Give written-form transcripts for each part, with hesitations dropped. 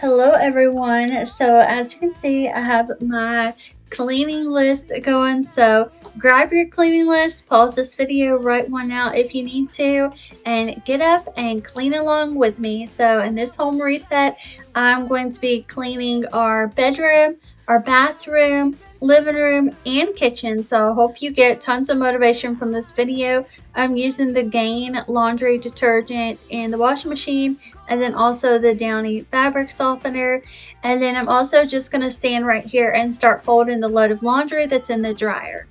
Hello everyone. So as you can see, I have my cleaning list going. So grab your cleaning list, pause this video, write one out if you need to, and get up and clean along with me. So in this home reset, I'm going to be cleaning our bedroom, our bathroom, living room, and kitchen. So I hope you get tons of motivation from this video. I'm using the Gain laundry detergent in the washing machine, and then also the Downy fabric softener. And then I'm also just going to stand right here and start folding the load of laundry that's in the dryer.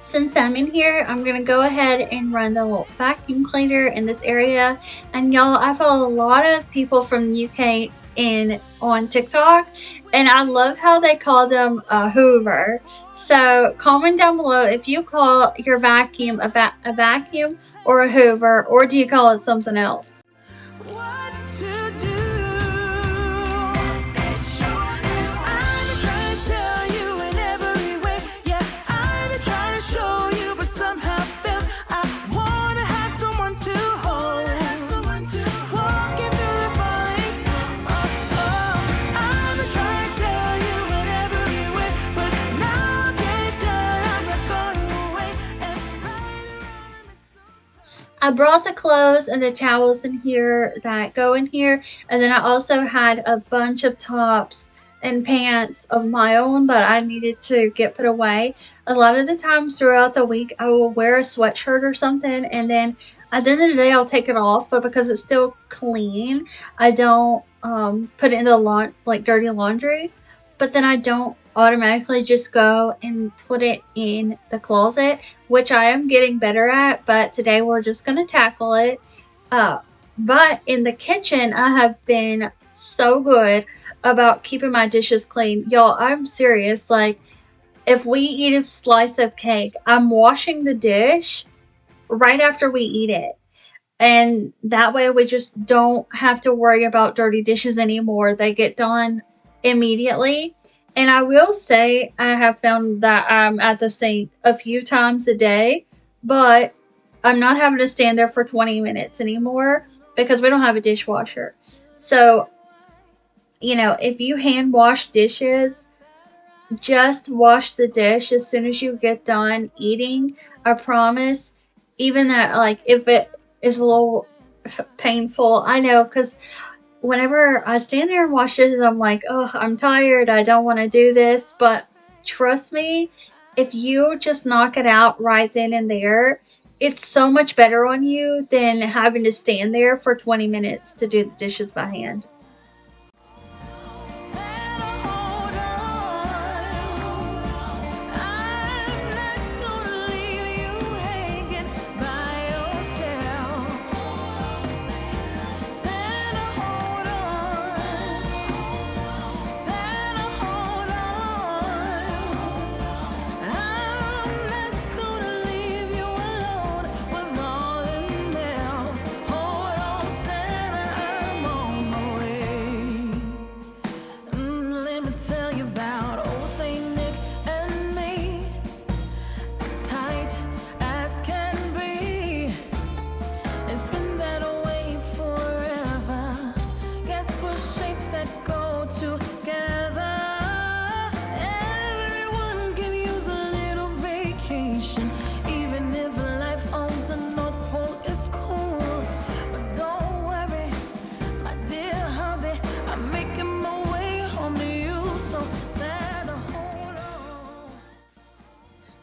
Since I'm in here, I'm going to go ahead and run the little vacuum cleaner in this area. And y'all, I follow a lot of people from the UK on TikTok, and I love how they call them a Hoover. So comment down below if you call your vacuum a vacuum or a Hoover, or do you call it something else? I brought the clothes and the towels in here that go in here, and then I also had a bunch of tops and pants of my own that I needed to get put away. A lot of the times throughout the week, I will wear a sweatshirt or something, and then at the end of the day, I'll take it off, but because it's still clean, I don't put it in the dirty laundry. But then I don't automatically just go and put it in the closet, which I am getting better at, but today we're just going to tackle it. But in the kitchen, I have been so good about keeping my dishes clean. Y'all, I'm serious. Like, if we eat a slice of cake, I'm washing the dish right after we eat it. And that way we just don't have to worry about dirty dishes anymore. They get done immediately. And I will say I have found that I'm at the sink a few times a day, but I'm not having to stand there for 20 minutes anymore because we don't have a dishwasher. So, if you hand wash dishes, just wash the dish as soon as you get done eating. I promise. Even that, like, if it is a little painful, I know, because whenever I stand there and wash dishes, I'm like, oh, I'm tired. I don't want to do this. But trust me, if you just knock it out right then and there, it's so much better on you than having to stand there for 20 minutes to do the dishes by hand.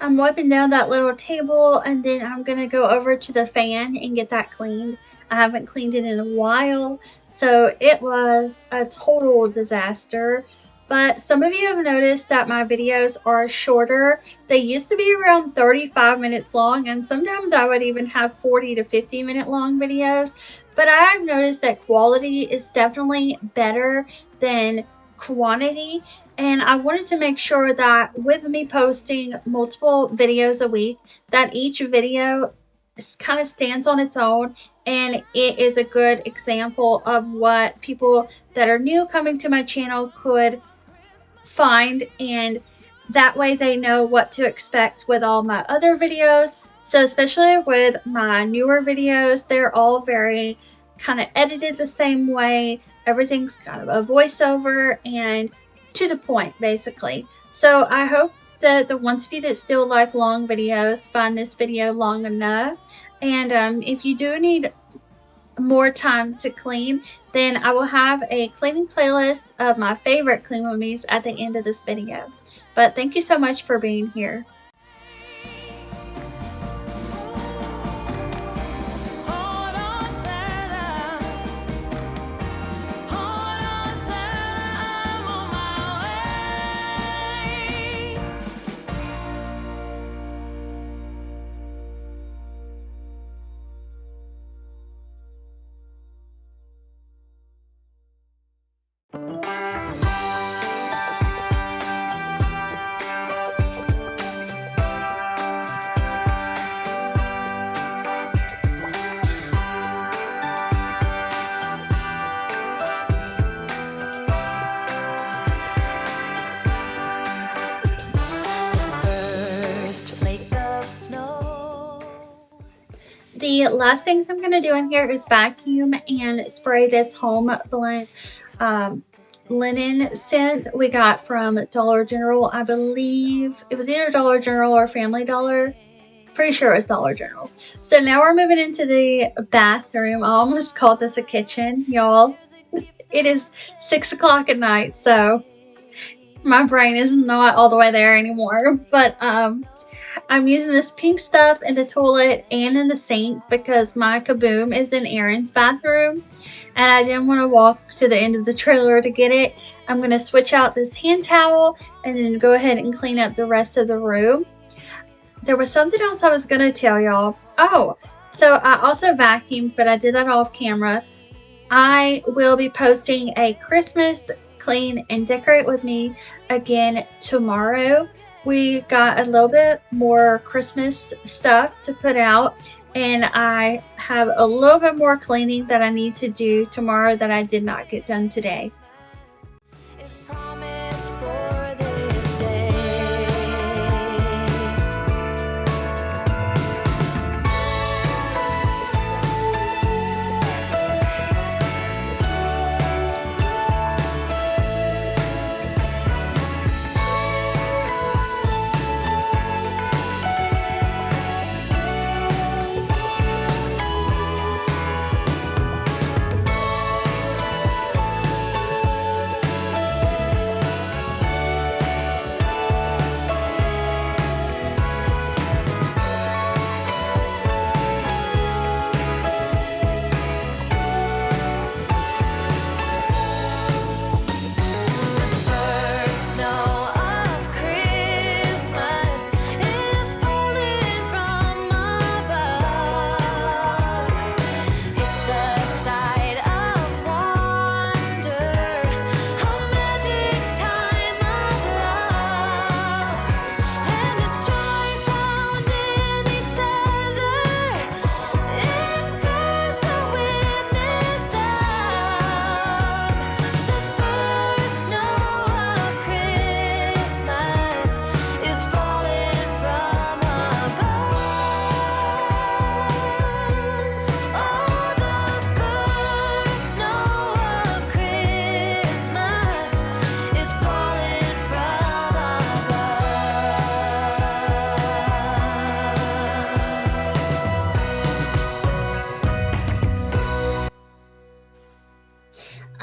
I'm wiping down that little table, and then I'm gonna go over to the fan and get that cleaned. I haven't cleaned it in a while, so it was a total disaster. But some of you have noticed that my videos are shorter. They used to be around 35 minutes long, and sometimes I would even have 40 to 50-minute long videos. But I've noticed that quality is definitely better than quantity, and I wanted to make sure that with me posting multiple videos a week, that each video kind of stands on its own and it is a good example of what people that are new coming to my channel could find, and that way they know what to expect with all my other videos. So especially with my newer videos, they're all very kind of edited the same way. Everything's kind of a voiceover and to the point, basically. So I hope that the ones of you that still like long videos find this video long enough. And if you do need more time to clean, then I will have a cleaning playlist of my favorite clean with me's at the end of this video. But thank you so much for being here. The last things I'm going to do in here is vacuum and spray this home blend linen scent we got from Dollar General. I believe it was either Dollar General or Family Dollar. Pretty sure it was Dollar General. So now we're moving into the bathroom. I almost called this a kitchen, y'all. It is 6 o'clock at night, so my brain is not all the way there anymore. But I'm using this pink stuff in the toilet and in the sink because my kaboom is in Aaron's bathroom and I didn't want to walk to the end of the trailer to get it. I'm going to switch out this hand towel and then go ahead and clean up the rest of the room. There was something else I was going to tell y'all. Oh, so I also vacuumed, but I did that off camera. I will be posting a Christmas clean and decorate with me again tomorrow. We got a little bit more Christmas stuff to put out, and I have a little bit more cleaning that I need to do tomorrow that I did not get done today.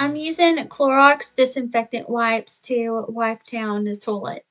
I'm using Clorox disinfectant wipes to wipe down the toilet.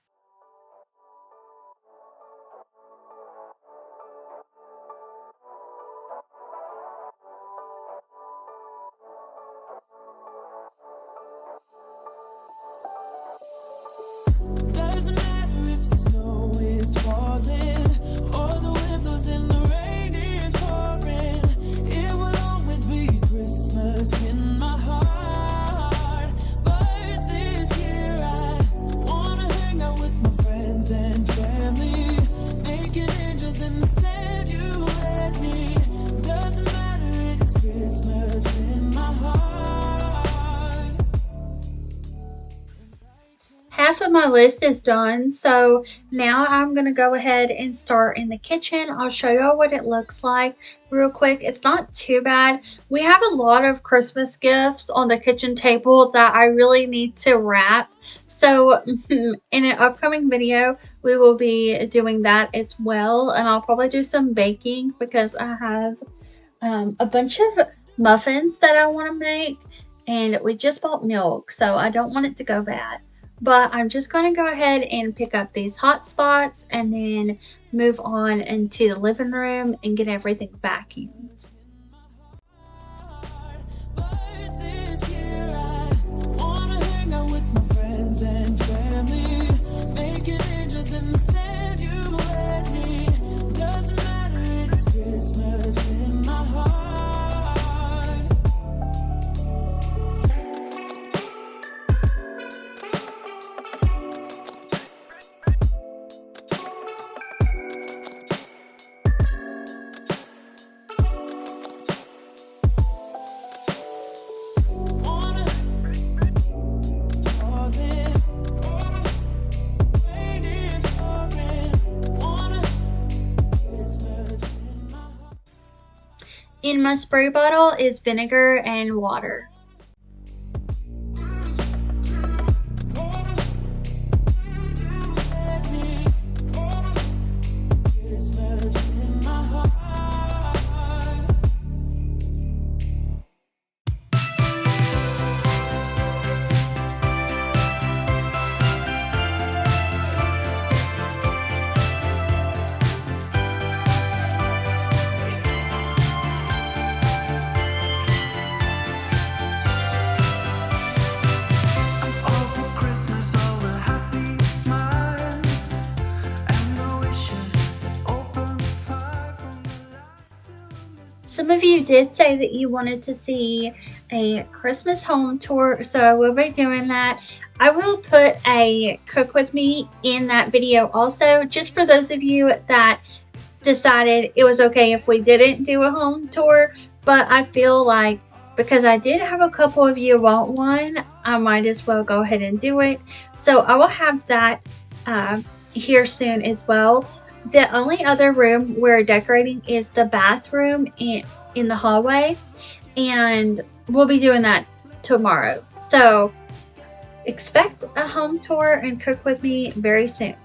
Doesn't matter if the snow is falling or the wind blows and the rain is pouring. It will always be Christmas in my heart. But this year I wanna hang out with my friends and family, making angels in the sand. You and me. Doesn't matter, it is Christmas in my heart. Half of my list is done, so now I'm going to go ahead and start in the kitchen. I'll show y'all what it looks like real quick. It's not too bad. We have a lot of Christmas gifts on the kitchen table that I really need to wrap. So in an upcoming video, we will be doing that as well. And I'll probably do some baking because I have a bunch of muffins that I want to make. And we just bought milk, so I don't want it to go bad. But I'm just going to go ahead and pick up these hot spots and then move on into the living room and get everything vacuumed. But this year I wanna hang out with my friends and family, making angels in the sand. You and me. Doesn't matter, it is Christmas in my heart. In my spray bottle is vinegar and water. Some of you did say that you wanted to see a Christmas home tour, so I will be doing that. I will put a cook with me in that video also, just for those of you that decided it was okay if we didn't do a home tour. But I feel like because I did have a couple of you want one, I might as well go ahead and do it. So I will have that here soon as well. The only other room we're decorating is the bathroom in the hallway, and we'll be doing that tomorrow. So expect a home tour and cook with me very soon.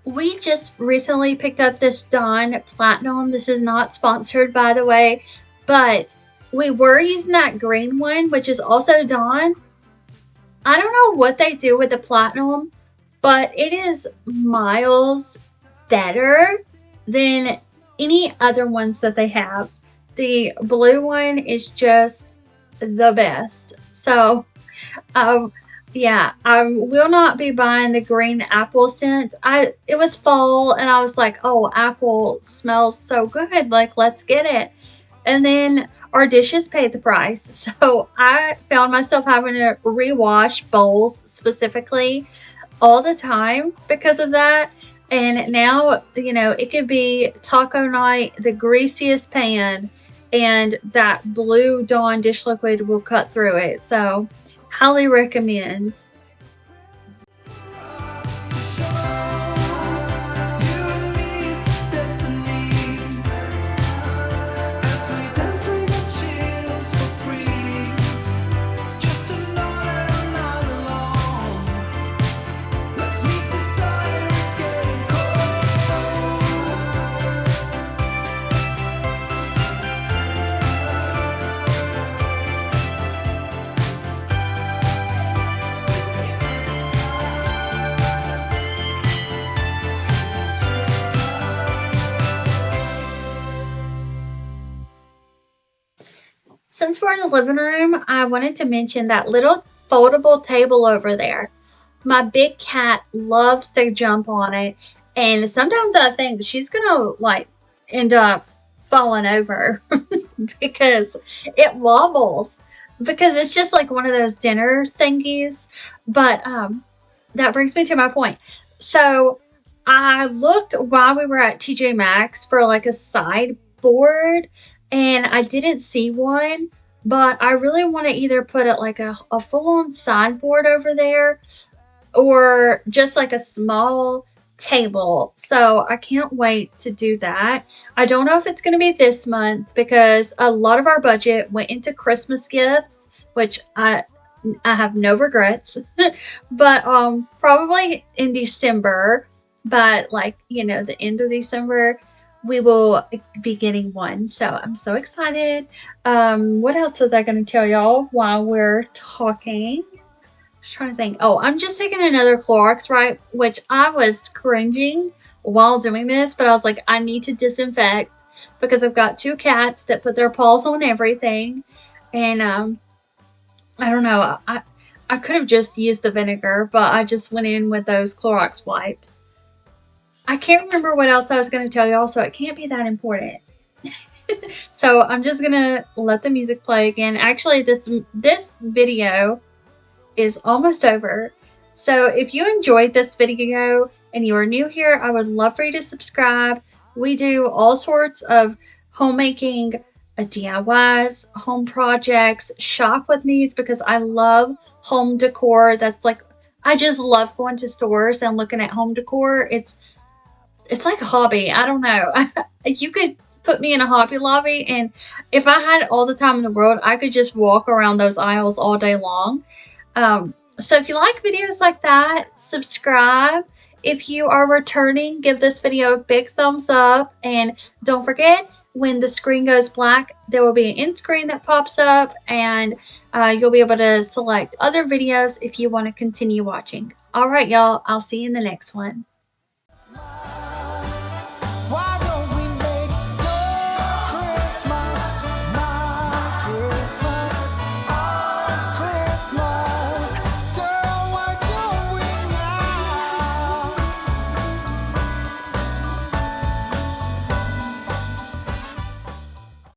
We just recently picked up this Dawn Platinum. This is not sponsored, by the way, but we were using that green one, which is also Dawn. I don't know what they do with the Platinum, but it is miles better than any other ones that they have. The blue one is just the best. So, yeah, I will not be buying the green apple scent. It was fall and I was like, oh, apple smells so good. Like, let's get it. And then our dishes paid the price. So I found myself having to rewash bowls specifically all the time because of that. And now, you know, it could be taco night, the greasiest pan, and that blue Dawn dish liquid will cut through it. So highly recommend. since we're in the living room, I wanted to mention that little foldable table over there. My big cat loves to jump on it, and sometimes I think she's gonna like end up falling over because it wobbles. Because it's just like one of those dinner thingies. But that brings me to my point. So I looked while we were at TJ Maxx for like a sideboard, and I didn't see one. But I really want to either put it like a full on sideboard over there or just like a small table. So I can't wait to do that. I don't know if it's going to be this month because a lot of our budget went into Christmas gifts, which I have no regrets. But probably in December, but like, the end of December we will be getting one. So I'm so excited. What else was I going to tell y'all while we're talking? Trying to think. Oh, I'm just taking another Clorox wipe, which I was cringing while doing this, but I was like, I need to disinfect because I've got two cats that put their paws on everything, and I don't know. I could have just used the vinegar, but I just went in with those Clorox wipes. I can't remember what else I was going to tell y'all, so it can't be that important. So I'm just gonna let the music play again. Actually, this video is almost over. So if you enjoyed this video and you are new here, I would love for you to subscribe. We do all sorts of homemaking DIYs, home projects, shop with me's because I love home decor. That's like, I just love going to stores and looking at home decor. It's like a hobby. I don't know. You could put me in a Hobby Lobby, and if I had all the time in the world, I could just walk around those aisles all day long. So if you like videos like that, subscribe. If you are returning, give this video a big thumbs up. And don't forget, when the screen goes black, there will be an end screen that pops up, and you'll be able to select other videos if you want to continue watching. All right, y'all. I'll see you in the next one.